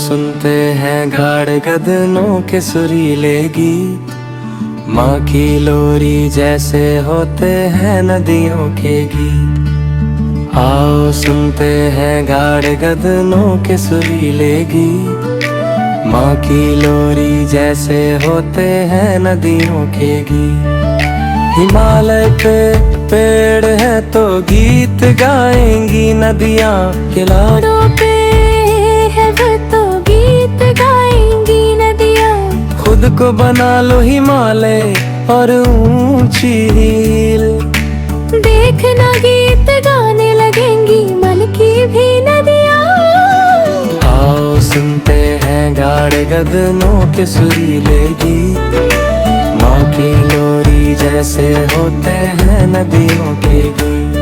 सुनते हैं गाढ़ गगनों के सुरीले गीत, माँ की लोरी जैसे होते हैं नदियों के गीत। आओ सुनते हैं गाढ़ गगनों के सुरीले गीत, माँ की लोरी जैसे होते हैं नदियों के गीत। हिमालय पे पेड़ है तो गीत गाएंगी नदियाँ, किनारों पे है वो तो गीत गाएंगी नदियाँ। खुद को बना लो हिमालय और ऊंची हील, देखना गीत गाने लगेंगी मन की भी नदियाँ। आओ सुनते हैं गाढ़ गगनों के सुरीले गीत, माँ की लोरी जैसे होते हैं नदियों के गीत।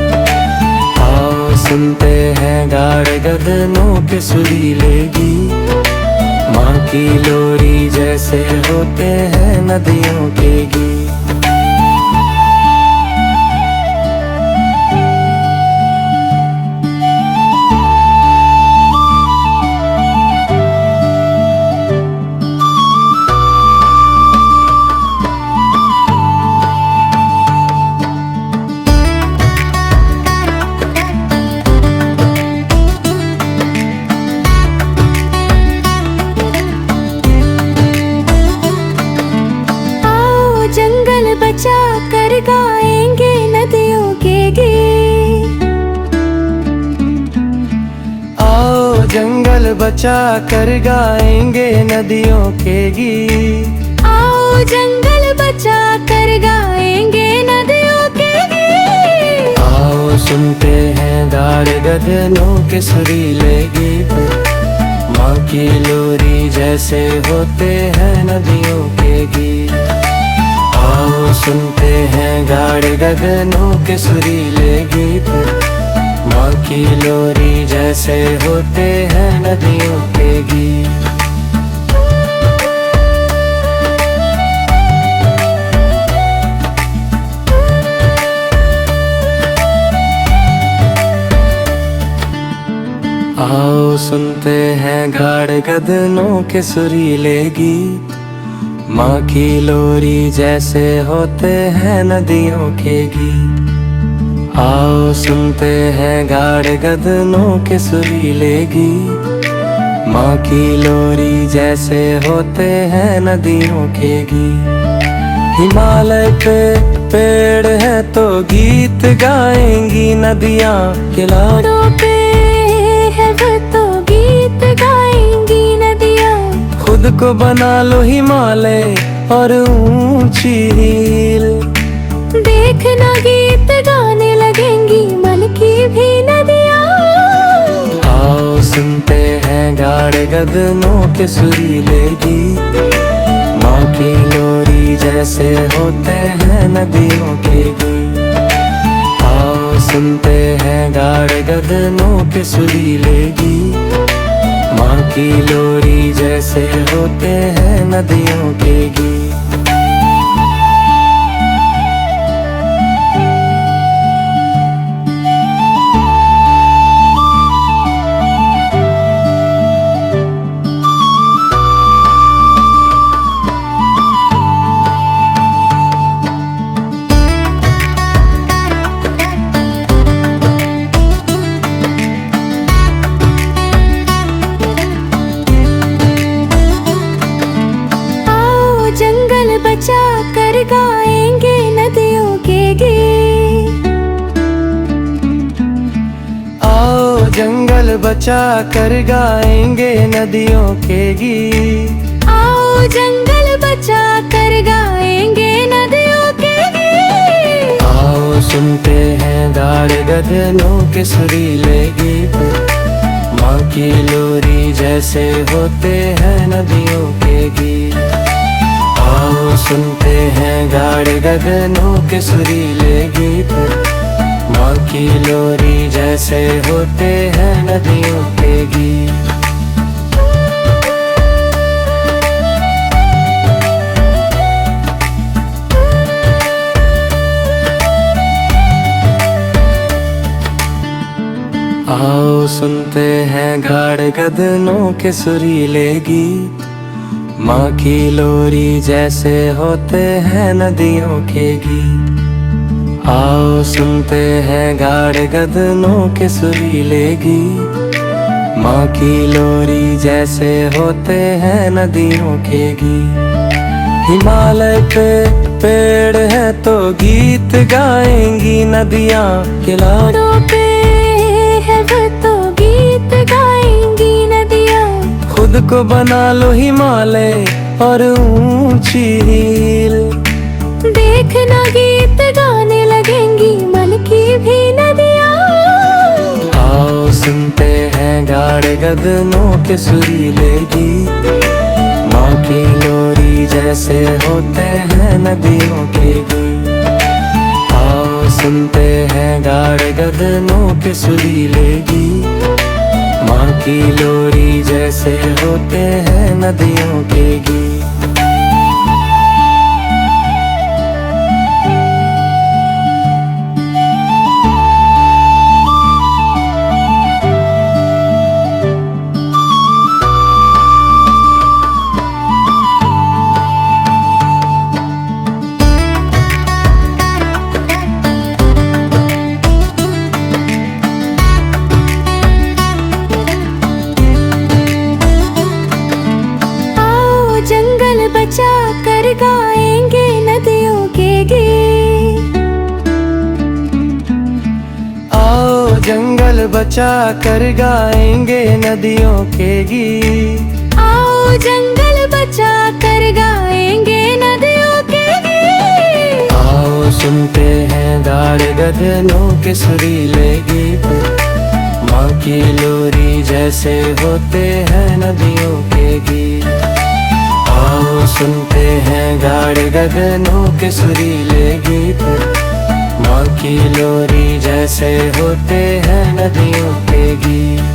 आओ सुनते हैं गाढ़ गगनों के सुरीले गीत, माँ की लोरी जैसे होते हैं नदियों के गीत। बचा कर गाएंगे नदियों के गीत। आओ जंगल बचा कर गाएंगे नदियों के गीत। आओ जंगल बचा कर गाएंगे नदियों के गीत। आओ सुनते हैं गाढ़ गगनों के सुरीले गीत, माँ की लोरी जैसे होते हैं नदियों के गीत। आओ सुनते हैं गाढ़ गगनों के सुरीले गीत, माँ की लोरी जैसे होते हैं नदियों के गीत। आओ सुनते हैं गाढ़ गगनों के सुरीले गीत, माँ की लोरी जैसे होते हैं नदियों के गीत। आओ सुनते हैं गाढ़ गगनों के सुरीले गीत, माँ की लोरी जैसे होते हैं नदियों के गीत। हिमालय पे पेड़ है तो गीत गाएंगी नदियाँ, किनारों पे है वो तो गीत गाएंगी नदियाँ। खुद को बना लो हिमालय और ऊंची हील, देखना गीत गाने लगेंगी मन की भी नदियाँ। आओ सुनते हैं गाढ़ गगनों के सुरीले गीत, माँ की लोरी जैसे होते हैं नदियों के गीत। आओ सुनते हैं गाढ़ गगनों के सुरीले गीत, माँ की लोरी जैसे होते हैं नदियों के गीत। बचा कर गाएंगे नदियों के गीत। आओ जंगल बचा कर गाएंगे नदियों के गीत। आओ जंगल बचा कर गाएंगे नदियों के गीत। आओ सुनते हैं गाढ़ गगनों के सुरीले गीत, माँ की लोरी जैसे होते हैं नदियों के गीत। आओ सुनते हैं गाढ़ गगनों के सुरीले गीत, माँ की लोरी जैसे होते हैं नदियों के गीत। आओ सुनते हैं गाढ़ गगनों के सुरीले गीत, माँ की लोरी जैसे होते हैं नदियों के गीत। आओ सुनते हैं गाढ़ गगनों के सुरीले गीत, माँ की लोरी जैसे होते हैं नदियों के गीत। हिमालय पे पेड़ है तो गीत गाएंगी नदियाँ, किनारों पे है वो तो गीत गाएंगी नदियाँ। खुद को बना लो हिमालय और ऊंची हील, देखना गीत गाने लगेंगी मन की भी नदियाँ। आओ सुनते हैं गाढ़ गगनों के सुरीले गीत, माँ की लोरी जैसे होते हैं नदियों के गीत। आओ सुनते हैं गाढ़ गगनों के सुरीले गीत, माँ की लोरी जैसे होते हैं नदियों के गीत। बचा कर गाएंगे नदियों के गीत। आओ जंगल बचा कर गाएंगे नदियों के गीत। आओ जंगल बचा कर गाएंगे नदियों के गीत। आओ सुनते हैं गाढ़ गगनों के सुरीले गीत, माँ की लोरी जैसे होते हैं नदियों के गीत। आओ सुनते हैं गाढ़ गगनों के सुरीले गीत, माँ की लोरी जैसे होते हैं नदियों के गीत।